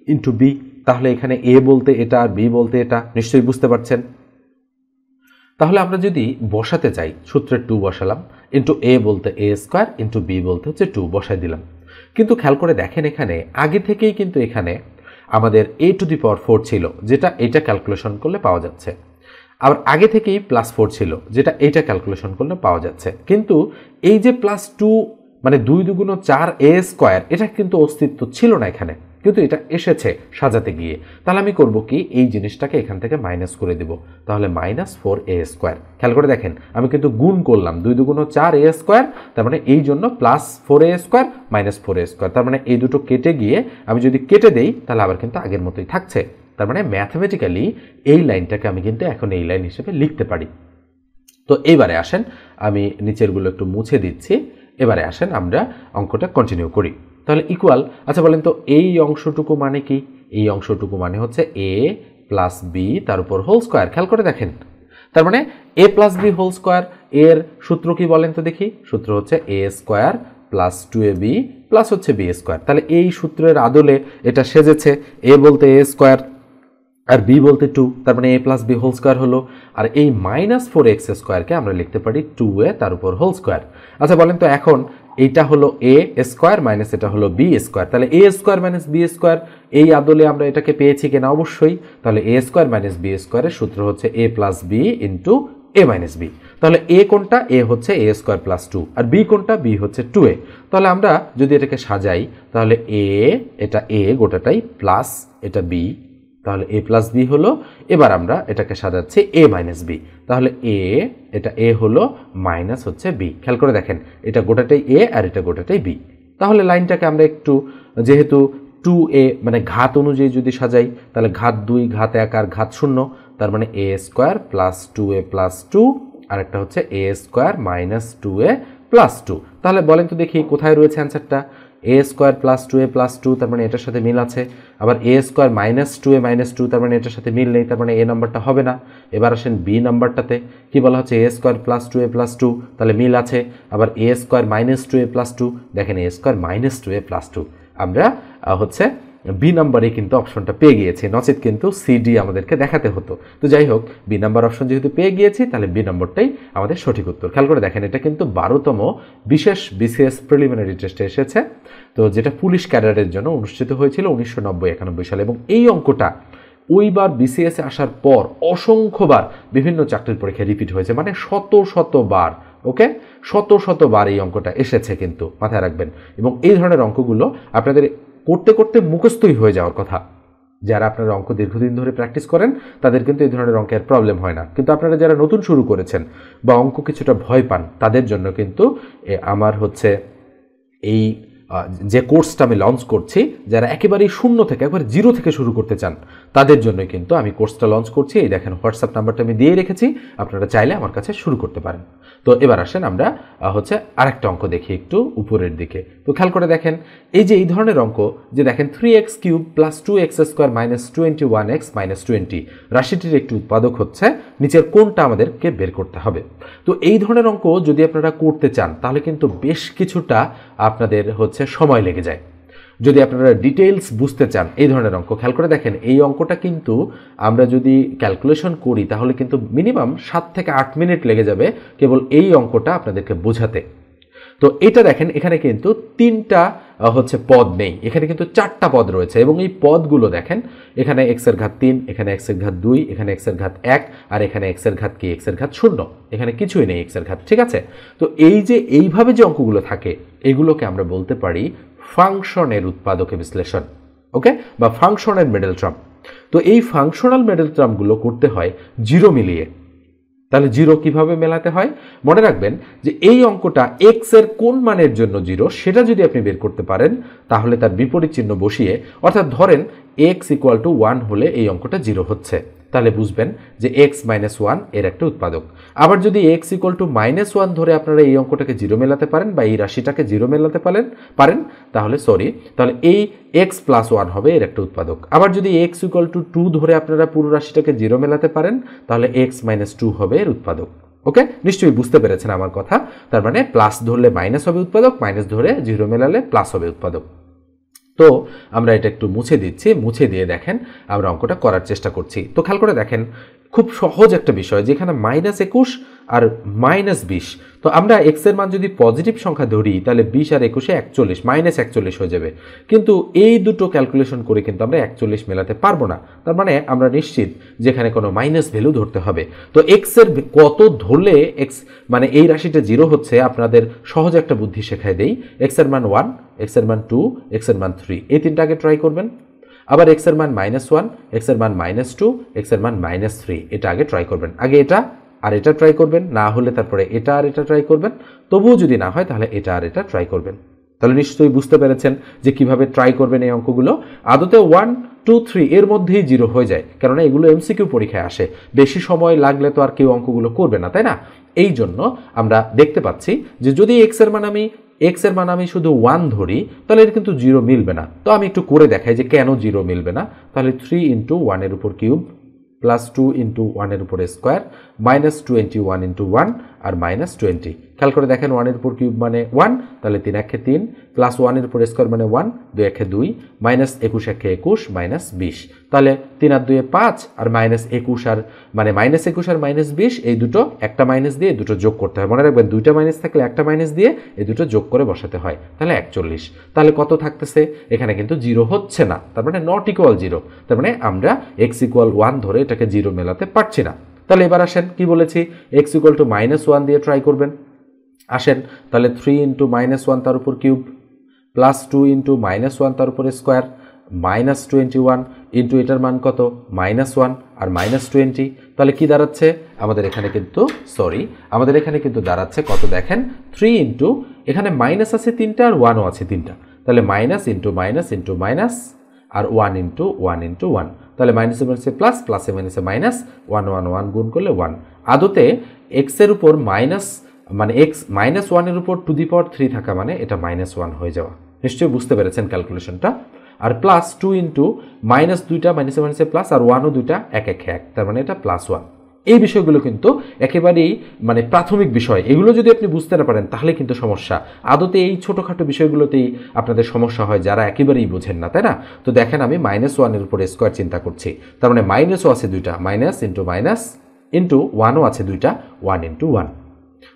× b, তাহলে এখানে a বলতে এটা আর b বলতে এটা, নিশ্চয়ই বুঝতে পারছেন। তাহলে আমরা যদি বসাতে চাই সূত্রে 2 বসালাম, a বলতে a² × b বলতে হচ্ছে 2 বসাই দিলাম। কিন্তু খেয়াল করে দেখেন এখানে আগে থেকেই কিন্তু এখানে আমাদের a⁴ ছিল, যেটা এটা ক্যালকুলেশন করলে পাওয়া যাচ্ছে, আবার আগে থেকেই +4 ছিল, যেটা এটা ক্যালকুলেশন করলে পাওয়া যাচ্ছে। কিন্তু এই যে +2 মানে 2 × 4 a², এটা কিন্তু অস্তিত্ব ছিল না এখানে, কিন্তু এটা এসেছে সাজাতে গিয়ে। তাহলে আমি করব কি, এই জিনিসটাকে এখান থেকে মাইনাস করে দেব, তাহলে -4a²। খেয়াল করে দেখেন আমি কিন্তু গুণ করলাম, 2 × 4 a², তার মানে এই জন্য +4a² -4a², তার মানে এই দুটো কেটে গিয়ে আমি যদি কেটে দেই তাহলে আবার কিন্তু আগের মতোই থাকছে। তার মানে ম্যাথমেটিক্যালি এই লাইনটাকে আমি কিন্তু এখন এই লাইন হিসেবে লিখতে পারি। তো এইবারে আসেন আমি নিচেরগুলো একটু মুছে দিচ্ছি, এবারে আসেন আমরা অঙ্কটা কন্টিনিউ করি। তাহলে ইকুয়াল, আচ্ছা বলেন তো এই অংশটুকু মানে কি, এই অংশটুকু মানে হচ্ছে a + b তার উপর হোল স্কোয়ার। খেয়াল করে দেখেন, তার মানে a + b হোল স্কোয়ার, এর সূত্র কি বলেন তো দেখি, সূত্র হচ্ছে a² + 2ab প্লাস হচ্ছে b²। তাহলে এই সূত্রের আদলে এটা সেজেছে, a বলতে a² আর b বলতে 2, তার মানে a + b হোল স্কোয়ার হলো। আর এই -4x² আমরা লিখতে পারি 2a তার উপর হোল স্কোয়ার। আচ্ছা বলেন তো এখন এইটা হলো a² মাইনাস এটা হলো b², তাহলে a² - b² এই আদলে আমরা এটাকে পেয়েছি কিনা, অবশ্যই। তাহলে a² - b² এর সূত্র হচ্ছে a + b × a - b। তাহলে a কোনটা, a হচ্ছে a² + 2, আর b কোনটা, b হচ্ছে 2a। তাহলে আমরা যদি এটাকে সাজাই তাহলে a, এটা a গোটাটাই, প্লাস এটা b, তাহলে a + b হলো। এবার আমরা এটাকে সাজাচ্ছি a - b, তাহলে a, এটা a হলো, মাইনাস হচ্ছে b। খেয়াল করে দেখেন এটা গোটাটাই a আর এটা গোটাটাই b। তাহলে লাইনটাকে আমরা একটু, যেহেতু 2a মানে ঘাত অনুযায়ী যদি সাজাই তাহলে ঘাত 2, ঘাত 1 আর ঘাত 0, তার মানে a² + 2a + 2, আর একটা হচ্ছে a² - 2a + 2। তাহলে বলেন তো দেখি কোথায় রয়েছে অ্যান্সারটা, a² + 2a + 2, তার মানে এটার সাথে মিল আছে। আবার a² - 2a - 2, তার মানে এটার সাথে মিল নেই, তার মানে a নাম্বারটা হবে না। এবার আসেন b নাম্বারটাতে, কি বলা হচ্ছে a² + 2a + 2, তাহলে মিল আছে। আবার a² - 2a + 2, দেখেন a² - 2a + 2, আমরা হচ্ছে বি নাম্বারে কিন্তু অপশনটা পেয়ে গিয়েছি, নচেত কিন্তু সিডি আমাদেরকে দেখাতে হতো। তো যাই হোক, বি নাম্বার অপশন যেহেতু পেয়ে গিয়েছি, তাহলে বি নম্বরটাই আমাদের সঠিক উত্তর। খেয়াল করে দেখেন, এটা কিন্তু 12তম বিশেষ বিসিএস প্রিলিমিনারি টেস্টে এসেছে, তো যেটা পুলিশ ক্যাডারের জন্য অনুষ্ঠিত হয়েছিল 1990-91 সালে। এবং এই অঙ্কটা ওইবার বিসিএসে আসার পর অসংখ্যবার বিভিন্ন চাকরির পরীক্ষায় রিপিট হয়েছে, মানে শতবার, ওকে, শতবার এই অঙ্কটা এসেছে, কিন্তু মাথায় রাখবেন। এবং এই ধরনের অঙ্কগুলো আপনাদের করতে করতে মুখস্থই হয়ে যাওয়ার কথা। যারা আপনারা অঙ্ক দীর্ঘদিন ধরে প্র্যাকটিস করেন তাদের কিন্তু এই ধরনের অঙ্কের প্রবলেম হয় না, কিন্তু আপনারা যারা নতুন শুরু করেছেন বা অঙ্ক কিছুটা ভয় পান, তাদের জন্য কিন্তু আমার হচ্ছে এই যে কোর্সটা আমি লঞ্চ করছি, যারা একেবারেই শূন্য থেকে একবারে জিরো থেকে শুরু করতে চান তাদের জন্য কিন্তু আমি কোর্সটা লঞ্চ করছি। এই দেখেন, হোয়াটসঅ্যাপ নাম্বারটা আমি দিয়ে রেখেছি, আপনারা চাইলে আমার কাছে শুরু করতে পারেন। তো এবার আসেন আমরা হচ্ছে আরেকটা অঙ্ক দেখি একটু উপরের দিকে। তো খেয়াল করে দেখেন, এই যে এই ধরনের অঙ্ক, যে দেখেন 3x³ + 2x² - 21x - 20 রাশিটির একটি উৎপাদক হচ্ছে, নিচের কোনটা আমাদেরকে বের করতে হবে। তো এই ধরনের অঙ্ক যদি আপনারা করতে চান তাহলে কিন্তু বেশ কিছুটা আপনাদের হচ্ছে সময় লেগে যায়। যদি আপনারা ডিটেইলস বুঝতে চান এই ধরনের অঙ্ক, খেয়াল করে দেখেন, এই অঙ্কটা কিন্তু আমরা যদি ক্যালকুলেশন করি তাহলে কিন্তু মিনিমাম 7 থেকে 8 মিনিট লেগে যাবে কেবল এই অঙ্কটা আপনাদেরকে বোঝাতে। তো এটা দেখেন, এখানে কিন্তু 3টা হচ্ছে পদ নেই, এখানে কিন্তু 4টা পদ রয়েছে। এবং এই পদগুলো দেখেন, এখানে x-এর ঘাত 3, এখানে x-এর ঘাত 2, এখানে x-এর ঘাত 1, আর এখানে x-এর ঘাত কি, x-এর ঘাত 0, এখানে কিছুই নেই x-এর ঘাত, ঠিক আছে। তো এই যে এইভাবে যে অঙ্কগুলো থাকে, এগুলোকে আমরা বলতে পারি ফাংশনের উৎপাদকে বিশ্লেষণ, ওকে, বা ফাংশনের মিডল টার্ম। তো এই ফাংশনাল মিডল টার্মগুলো করতে হয় জিরো মিলিয়ে। তাহলে জিরো কিভাবে মেলাতে হয় মনে রাখবেন, যে এই অঙ্কটা x এর কোন মানের জন্য জিরো সেটা যদি আপনি বের করতে পারেন তাহলে তার বিপরীত চিহ্ন বসিয়ে, অর্থাৎ ধরেন x = 1 হলে এই অঙ্কটা জিরো হচ্ছে, তাহলে বুঝবেন যে x - 1 এর একটা উৎপাদক। আবার যদি x = -1 ধরে আপনারা এই অঙ্কটাকে জিরো মেলাতে পারেন বা এই রাশিটাকে জিরো মেলাতে পারেন তাহলে এই x + 1 হবে এর একটা উৎপাদক। আবার যদি x = 2 ধরে আপনারা পুরো রাশিটাকে জিরো মেলাতে পারেন তাহলে x - 2 হবে এর উৎপাদক। ওকে, নিশ্চয়ই বুঝতে পেরেছেন আমার কথা। তার মানে প্লাস ধরলে মাইনাস হবে উৎপাদক, মাইনাস ধরে জিরো মেলালে প্লাস হবে উৎপাদক। তো আমরা এটা একটু মুছে দিচ্ছি, মুছে দিয়ে দেখেন আমরা অঙ্কটা করার চেষ্টা করছি। তো খেয়াল করে দেখেন, খুব সহজ একটা বিষয়, যেখানে -21 আর -20। তো আমরা x এর মান যদি পজিটিভ সংখ্যা ধরি তাহলে 20 আর 21 41, -41 হয়ে যাবে। কিন্তু এই দুটো ক্যালকুলেশন করে কিন্তু আমরা 41 মেলাতে পারবো না। তার মানে আমরা নিশ্চিত যেখানে কোনো মাইনাস ভ্যালু ধরতে হবে। তো x এর কত ধরলে x মানে এই রাশিটা জিরো হচ্ছে, আপনাদের সহজ একটা বুদ্ধি শেখায় দেই। x এর মান 1, x এর মান 2, x এর মান 3, এই তিনটা আগে ট্রাই করবেন। আবার x এর মান -1, x এর মান -2, x এর মান -3, এটা আগে ট্রাই করবেন। আগে এটা আর এটা ট্রাই করবেন, না হলে তারপরে এটা আর এটা ট্রাই করবেন। তবুও যদি না হয় তাহলে এটা আর এটা ট্রাই করবেন। তাহলে নিশ্চয়ই বুঝতে পেরেছেন যে কিভাবে ট্রাই করবেন এই অঙ্কগুলো। আদতে 1, 2, 3 এর মধ্যেই জিরো হয়ে যায়, কেননা এগুলো এমসিকিউ পরীক্ষায় আসে। বেশি সময় লাগলে তো আর কেউ অঙ্কগুলো করবে না, তাই না? এই জন্য আমরা দেখতে পাচ্ছি যে যদি x এর মান আমি শুধু 1 ধরি তাহলে এর কিন্তু জিরো মিলবে না। তো আমি একটু করে দেখাই যে কেন জিরো মিলবে না। তাহলে 3 × 1 এর উপর কিউব +2 × 1 এর উপর স্কোয়ার -21 × 1 আর -20। খেয়াল করে দেখেন, 1 এর উপর কিউব মানে 1, তাহলে 3 × 3 +1 এর উপর স্কোয়ার মানে 1, 2 × 2 -21 × 21 -20। তাহলে 3 আর 2 5 আর -21 আর মানে -21 আর -20 এই দুটো একটা মাইনাস দিয়ে দুটো যোগ করতে হয়। মনে রাখবেন, দুইটা মাইনাস থাকলে একটা মাইনাস দিয়ে এই দুটো যোগ করে বসাতে হয়, তাহলে 41। তাহলে কত থাকতেছে? এখানে কিন্তু জিরো হচ্ছে না, তার মানে নট ইকুয়াল জিরো। তার মানে আমরা x = 1 ধরে এটাকে জিরো মেলাতে পারছি না। তাহলে এবার আসেন, কি বলেছি, x = -1 দিয়ে ট্রাই করবেন। আসেন তাহলে 3 × -1 তার উপর কিউব +2 × -1 তার উপর স্কোয়ার -21 ইন্টু এটার মান কত -1 আর -20। তাহলে কি দাঁড়াচ্ছে আমাদের এখানে কিন্তু দাঁড়াচ্ছে কত দেখেন, 3 ইন্টু এখানে মাইনাস আছে 3টা আর 1ও আছে 3টা, তাহলে minus into minus into minus আর 1 ইন্টু 1 ইন্টু 1, তাহলে মাইনাসে মাইনাসে প্লাস, প্লাসে মাইনাসে মাইনাস, 1 1 1 গুণ করলে 1। আদতে x এর উপর মাইনাস মানে x -1 এর উপর ⁻³ থাকা মানে এটা -1 হয়ে যাওয়া। নিশ্চয়ই বুঝতে পেরেছেন ক্যালকুলেশনটা। আর +2 ইন্টু -2টা মাইনাসে মাইনাসে প্লাস আর 1ও 2টা 1 1 1, তার মানে এটা +1। এই বিষয়গুলো কিন্তু একেবারেই মানে প্রাথমিক বিষয়, এগুলো যদি আপনি বুঝতে না পারেন তাহলে কিন্তু সমস্যা। আদতে এই ছোটোখাটো বিষয়গুলোতেই আপনাদের সমস্যা হয় যারা একেবারেই বোঝেন না, তাই না? তো দেখেন আমি -1 এর উপরে স্কোয়ার চিন্তা করছি, তার মানে মাইনাসও আছে দুইটা, মাইনাস ইন্টু মাইনাস ইন্টু 1ও আছে দুইটা, 1 ইন্টু 1,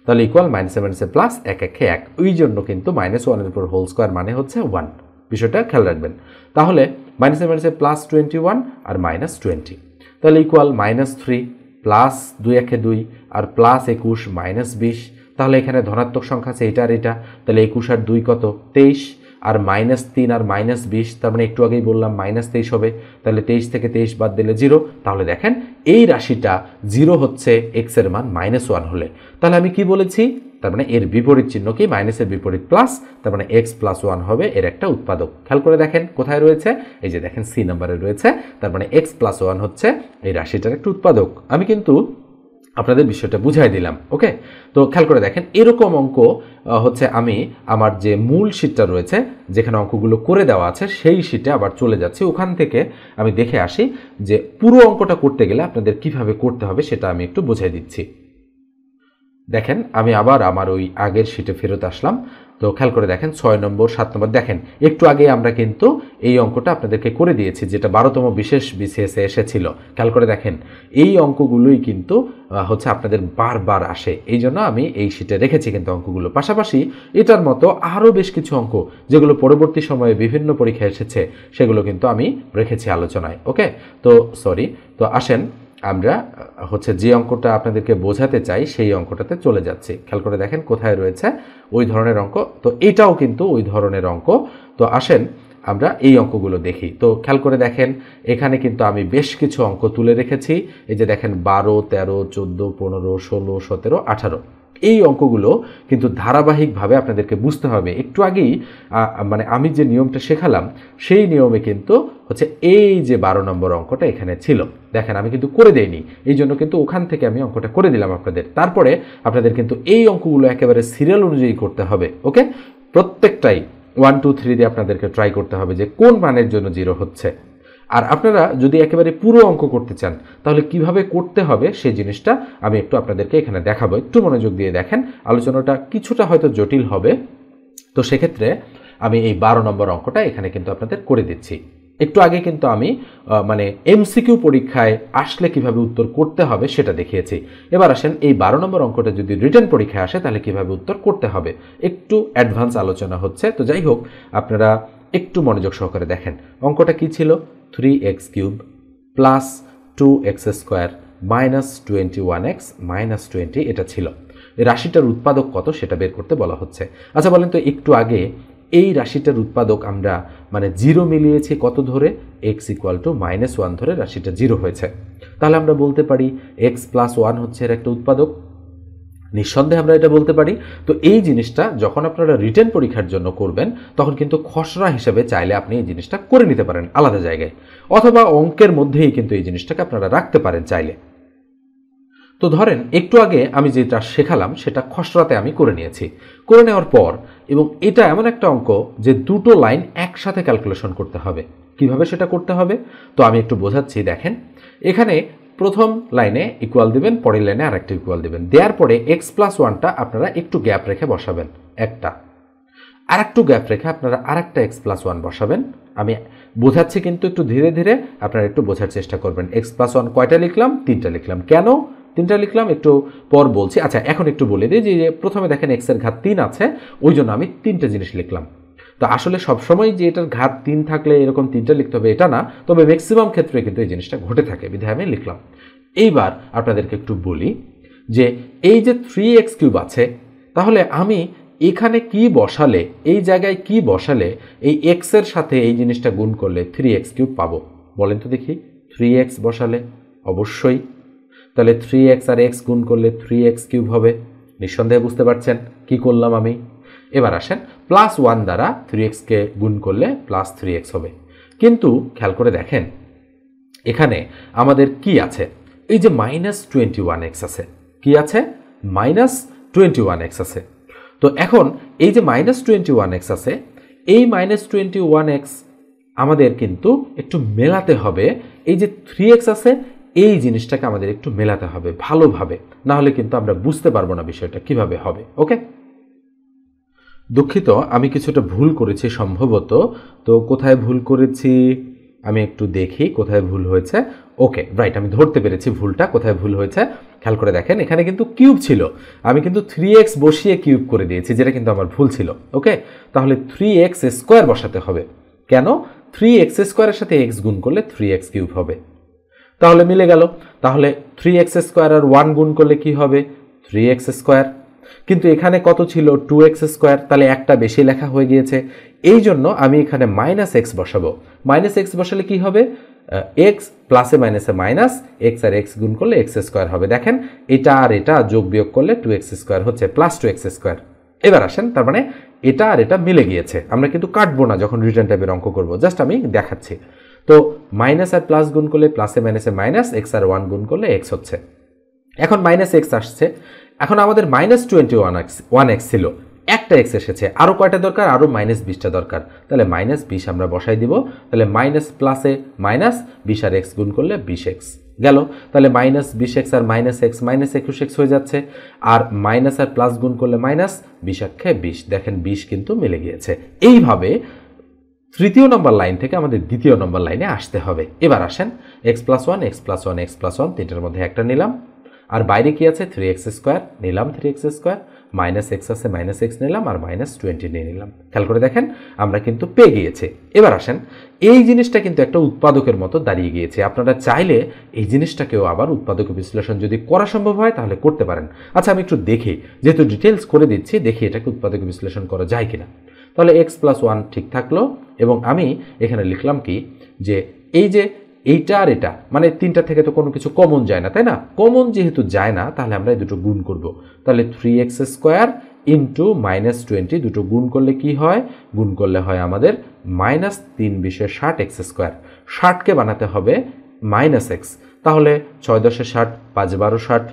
তাহলে ইকুয়াল -7 প্লাস 1 1 1। ওই জন্য কিন্তু -1 এর উপর হোল স্কোয়ার মানে হচ্ছে 1, বিষয়টা খেয়াল রাখবেন। তাহলে -7 প্লাস 21 আর -20, তাহলে ইকুয়াল -3 প্লাস 2 1 2 আর প্লাস 21 -20। তাহলে এখানে ধনাত্মক সংখ্যা আছে এটা আর এটা, তাহলে 21 আর 2 কত, 23, আর -3 আর -20, তার মানে একটু আগেই বললাম -23 হবে, তাহলে 23 থেকে 23 বাদ দিলে 0। তাহলে দেখেন এই রাশিটা 0 হচ্ছে x এর মান -1 হলে। তাহলে আমি কি বলেছি, তার মানে এর বিপরীত চিহ্ন কি, মাইনাসের বিপরীত প্লাস, তার মানে x + 1 হবে এর একটা উৎপাদক। খেয়াল করে দেখেন কোথায় রয়েছে, এই যে দেখেন সি নাম্বারে রয়েছে, তার মানে x + 1 হচ্ছে এই রাশিটার একটা উৎপাদক। আমি কিন্তু আপনাদের বিষয়টা বুঝাই দিলাম, ওকে? তো খেয়াল করে দেখেন এরকম অঙ্ক হচ্ছে আমি আমার যে মূল শিটটা রয়েছে যেখানে অঙ্কগুলো করে দেওয়া আছে সেই শিটে আবার চলে যাচ্ছি, ওখান থেকে আমি দেখে আসি যে পুরো অঙ্কটা করতে গেলে আপনাদের কিভাবে করতে হবে সেটা আমি একটু বুঝাই দিচ্ছি। দেখেন আমি আবার আমার ওই আগের শিটে ফেরত আসলাম। তো খেয়াল করে দেখেন 6 নম্বর 7 নম্বর, দেখেন একটু আগে আমরা কিন্তু এই অঙ্কটা আপনাদেরকে করে দিয়েছি যেটা 12তম বিশেষ বিসিএসে এসেছিল। খেয়াল করে দেখেন এই অঙ্কগুলোই কিন্তু হচ্ছে আপনাদের বারবার আসে, এই জন্য আমি এই শিটে রেখেছি কিন্তু অঙ্কগুলো। পাশাপাশি এটার মতো আরও বেশ কিছু অঙ্ক যেগুলো পরবর্তী সময়ে বিভিন্ন পরীক্ষায় এসেছে সেগুলো কিন্তু আমি রেখেছি আলোচনায়, ওকে? তো সরি, তো আসেন আমরা হচ্ছে যে অঙ্কটা আপনাদেরকে বোঝাতে চাই সেই অঙ্কটাতে চলে যাচ্ছি। খেয়াল করে দেখেন কোথায় রয়েছে ওই ধরনের অঙ্ক, তো এটাও কিন্তু ওই ধরনের অঙ্ক। তো আসেন আমরা এই অঙ্কগুলো দেখি। তো খেয়াল করে দেখেন এখানে কিন্তু আমি বেশ কিছু অঙ্ক তুলে রেখেছি, এই যে দেখেন 12 13 14 15 16 17 18, এই অঙ্কগুলো কিন্তু ধারাবাহিকভাবে আপনাদেরকে বুঝতে হবে। একটু আগেই মানে আমি যে নিয়মটা শেখালাম সেই নিয়মে কিন্তু হচ্ছে এই যে 12 নম্বর অঙ্কটা এখানে ছিল, দেখেন আমি কিন্তু করে দেইনি, এই জন্য কিন্তু ওখান থেকে আমি অঙ্কটা করে দিলাম আপনাদের। তারপরে আপনাদের কিন্তু এই অঙ্কগুলো একেবারে সিরিয়াল অনুযায়ী করতে হবে, ওকে? প্রত্যেকটাই 1 2 3 দিয়ে আপনাদেরকে ট্রাই করতে হবে যে কোন মানের জন্য 0 হচ্ছে। আর আপনারা যদি একেবারে পুরো অঙ্ক করতে চান তাহলে কিভাবে করতে হবে সেই জিনিসটা আমি একটু আপনাদেরকে এখানে দেখাবো। একটু মনোযোগ দিয়ে দেখেন, আলোচনাটা কিছুটা হয়তো জটিল হবে, তো সেক্ষেত্রে আমি এই 12 নম্বর অঙ্কটা এখানে কিন্তু আপনাদের করে দিচ্ছি। একটু আগে কিন্তু আমি মানে এমসিকিউ পরীক্ষায় আসলে কিভাবে উত্তর করতে হবে সেটা দেখিয়েছি। এবার আসেন এই 12 নম্বর অঙ্কটা যদি রিটেন পরীক্ষায় আসে তাহলে কিভাবে উত্তর করতে হবে, একটু অ্যাডভান্স আলোচনা হচ্ছে। তো যাই হোক আপনারা একটু মনোযোগ সহকারে দেখেন অঙ্কটা কি ছিল, 3x³ plus 2x² minus 21x minus 20 এটা ছিল। এই রাশিটার উৎপাদক কত সেটা বের করতে বলা হচ্ছে। আচ্ছা বলেন তো একটু আগে এই রাশিটার উৎপাদক আমরা মানে 0 মিলিয়েছি কত ধরে, x = -1 ধরে রাশিটা 0 হয়েছে। তাহলে আমরা বলতে পারি x + 1 হচ্ছে এর একটা উৎপাদক, নিঃসন্দেহে আমরা এটা বলতে পারি। তো এই জিনিসটা যখন আপনারা রিটেন পরীক্ষার জন্য করবেন তখন কিন্তু খসড়া হিসেবে চাইলে আপনি এই জিনিসটা করে নিতে পারেন আলাদা জায়গায়, অথবা অঙ্কের মধ্যেই কিন্তু এই জিনিসটাকে আপনারা রাখতে পারেন চাইলে। তো ধরেন একটু আগে আমি যেটা শেখালাম সেটা খসড়াতে আমি করে নিয়েছি, করে নেওয়ার পর এবং এটা এমন একটা অঙ্ক যে দুটো লাইন একসাথে ক্যালকুলেশন করতে হবে। কিভাবে সেটা করতে হবে তো আমি একটু বোঝাচ্ছি। দেখেন এখানে প্রথম লাইনে ইকুয়াল দিবেন, পরের লাইনে আরেকটা ইকুয়াল দিবেন, দেওয়ার পরে x + 1টা আপনারা একটু গ্যাপ রেখে বসাবেন একটা, আর একটু গ্যাপ রেখে আপনারা আরেকটা x + 1 বসাবেন। আমি বোঝাচ্ছি কিন্তু একটু ধীরে ধীরে আপনারা একটু বোঝার চেষ্টা করবেন। x + 1 কয়টা লিখলাম, 3টা লিখলাম। কেন 3টা লিখলাম একটু পর বলছি। আচ্ছা এখন একটু বলে দিই যে প্রথমে দেখেন x এর ঘাত 3 আছে, ওই জন্য আমি 3টে জিনিস লিখলাম। তো আসলে সবসময় যে এটার ঘাত 3 থাকলে এরকম 3টা লিখতে হবে এটা না, তবে ম্যাক্সিমাম ক্ষেত্রে কিন্তু এই জিনিসটা ঘটে থাকে, বিধায় আমি লিখলাম। এইবার আপনাদেরকে একটু বলি যে এই যে 3x³ আছে, তাহলে আমি এখানে কি বসালে, এই জায়গায় কি বসালে এই x এর সাথে এই জিনিসটা গুণ করলে 3x³ পাবো, বলেন তো দেখি। 3x বসালে অবশ্যই, তাহলে 3x আর x গুণ করলে 3x³ হবে, নিঃসন্দেহে বুঝতে পারছেন কি করলাম আমি। এবার আসেন +1 দ্বারা 3x-কে গুণ করলে +3x হবে। কিন্তু খেয়াল করে দেখেন এখানে আমাদের কি আছে, এই যে -21x আছে, কি আছে, -21x আছে। তো এখন এই যে -21x আছে, এই -21x আমাদের কিন্তু একটু মেলাতে হবে এই যে 3x আছে এই জিনিসটাকে আমাদের একটু মেলাতে হবে ভালোভাবে, না হলে কিন্তু আমরা বুঝতে পারবো না বিষয়টা কিভাবে হবে। ওকে, দুঃখিত, আমি কিছুটা ভুল করেছি সম্ভবত। তো কোথায় ভুল করেছি আমি একটু দেখি কোথায় ভুল হয়েছে। ওকে, রাইট, আমি ধরতে পেরেছি ভুলটা কোথায় ভুল হয়েছে। খেয়াল করে দেখেন, এখানে কিন্তু কিউব ছিল, আমি কিন্তু 3x বসিয়ে কিউব করে দিয়েছি, যেটা কিন্তু আমার ভুল ছিল। ওকে, তাহলে 3x স্কোয়ার বসাতে হবে। কেন? 3x স্কোয়ারের সাথে x গুণ করলে 3x কিউব হবে, তাহলে মিলে গেল। তাহলে 3x স্কোয়ার আর 1 গুণ করলে কি হবে? 3x square. কিন্তু এখানে কত ছিল? 2x স্কোয়ার, তাহলে একটা বেশি লেখা হয়ে গিয়েছে। এই জন্য আমি এখানে মাইনাস এক্স বসাবো। মাইনাস এক্স বসালে কি হবে? এক্স প্লাসে মাইনাসে মাইনাস, এক্স আর এক্স গুণ করলে এক্স স্কোয়ার হবে। দেখেন, এটা আর এটা যোগ বিয়োগ করলে 2x স্কোয়ার হচ্ছে, প্লাস 2x স্কোয়ার। এবার আসেন, তার মানে এটা আর এটা মিলে গিয়েছে। আমরা কিন্তু কাটবো না যখন রিটার্ন টাইপের অঙ্ক করবো, জাস্ট আমি দেখাচ্ছি। তো মাইনাস আর প্লাস গুণ করলে প্লাসে মাইনাসে মাইনাস, এক্স আর 1 গুণ করলে এক্স হচ্ছে। এখন মাইনাস এক্স আসছে, এখন আমাদের মাইনাস 21x ছিল, একটা এক্স এসেছে, আরও কয়টা দরকার? আরও মাইনাস 20টা দরকার। তাহলে মাইনাস 20 আমরা বসাই দিব। তাহলে মাইনাস প্লাসে মাইনাস, 20 আর এক্স গুণ করলে 20x গেল। তাহলে মাইনাস 20x আর মাইনাস এক্স মাইনাস 21x হয়ে যাচ্ছে। আর মাইনাস আর প্লাস গুণ করলে মাইনাস, 20 আক্ষে 20, দেখেন 20 কিন্তু মিলে গিয়েছে। এইভাবে তৃতীয় নম্বর লাইন থেকে আমাদের দ্বিতীয় নম্বর লাইনে আসতে হবে। এবার আসেন, x plus one, x plus one, x plus one, তিনটার মধ্যে একটা নিলাম। আর বাইরে কি আছে? 3x স্কোয়ার নিলাম, 3x স্কোয়ার, মাইনাস এক্স আছে মাইনাস এক্স নিলাম, আর মাইনাস 20 নিয়ে নিলাম। খেয়াল করে দেখেন, আমরা কিন্তু পেয়ে গিয়েছি। এবার আসেন, এই জিনিসটা কিন্তু একটা উৎপাদকের মতো দাঁড়িয়ে গিয়েছে। আপনারা চাইলে এই জিনিসটাকেও আবার উৎপাদক বিশ্লেষণ যদি করা সম্ভব হয় তাহলে করতে পারেন। আচ্ছা, আমি একটু দেখি, যেহেতু ডিটেলস করে দিচ্ছি, দেখি এটাকে উৎপাদক বিশ্লেষণ করা যায় কিনা। তাহলে এক্স প্লাস ওয়ান ঠিক থাকলো, এবং আমি এখানে লিখলাম কি, যে এই যে এইটা আর এটা, মানে তিনটা থেকে তো কোনো কিছু কমন যায় না, তাই না? কমন যেহেতু যায় না, তাহলে আমরা এই দুটো গুণ করব। তাহলে 3x স্কোয়ার ইন্টু মাইনাস 20, দুটো গুণ করলে কি হয়? গুণ করলে হয় আমাদের মাইনাস 3 20 60x স্কোয়ার। 60কে বানাতে হবে মাইনাস এক্স, তাহলে 6 10 60, 5 12 60,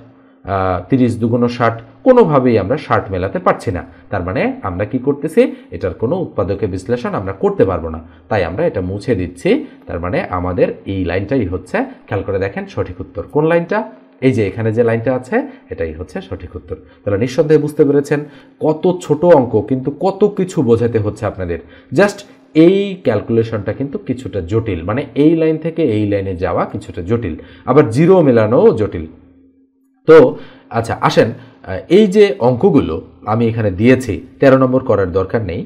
30 দুগুণ 60, কোনোভাবেই আমরা 60 মেলাতে পারছি না। তার মানে আমরা কি করতেছি? এটার কোনো উৎপাদকের বিশ্লেষণ আমরা করতে পারবো না, তাই আমরা এটা মুছে দিচ্ছি। তার মানে আমাদের এই লাইনটাই হচ্ছে, খেয়াল করে দেখেন, সঠিক উত্তর। কোন লাইনটা? এই যে এখানে যে লাইনটা আছে, এটাই হচ্ছে সঠিক উত্তর। তাহলে নিঃসন্দেহে বুঝতে পেরেছেন কত ছোট অঙ্ক, কিন্তু কত কিছু বোঝাতে হচ্ছে আপনাদের। জাস্ট এই ক্যালকুলেশনটা কিন্তু কিছুটা জটিল, মানে এই লাইন থেকে এই লাইনে যাওয়া কিছুটা জটিল, আবার জিরো মেলানোও জটিল। তো আচ্ছা, আসেন, এই যে অঙ্কগুলো আমি এখানে দিয়েছি, 13 নম্বর করার দরকার নেই।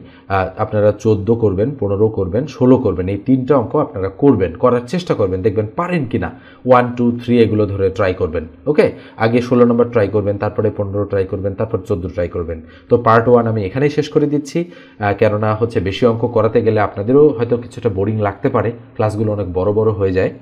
আপনারা 14 করবেন, 15 করবেন, 16 করবেন, এই তিনটা অঙ্ক আপনারা করবেন, করার চেষ্টা করবেন, দেখবেন পারেন কিনা। 1 2 3 এগুলো ধরে ট্রাই করবেন। ওকে, আগে 16 নম্বর ট্রাই করবেন, তারপরে 15 ট্রাই করবেন, তারপর 14 ট্রাই করবেন। তো পার্ট 1 আমি এখানেই শেষ করে দিচ্ছি, কেননা হচ্ছে বেশি অঙ্ক করাতে গেলে আপনাদেরও হয়তো কিছুটা বোরিং লাগতে পারে, ক্লাসগুলো অনেক বড় বড় হয়ে যায়।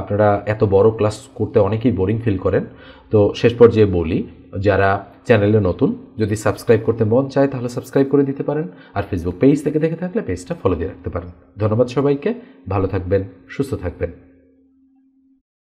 আপনারা এত বড় ক্লাস করতে অনেকেই বোরিং ফিল করেন। তো শেষ পর্যায়ে বলি, যারা চ্যানেলে নতুন, যদি সাবস্ক্রাইব করতে মন চায় তাহলে সাবস্ক্রাইব করে দিতে পারেন, আর ফেসবুক পেজ থেকে দেখে থাকলে পেজটা ফলো দিয়ে রাখতে পারেন। ধন্যবাদ সবাইকে, ভালো থাকবেন, সুস্থ থাকবেন।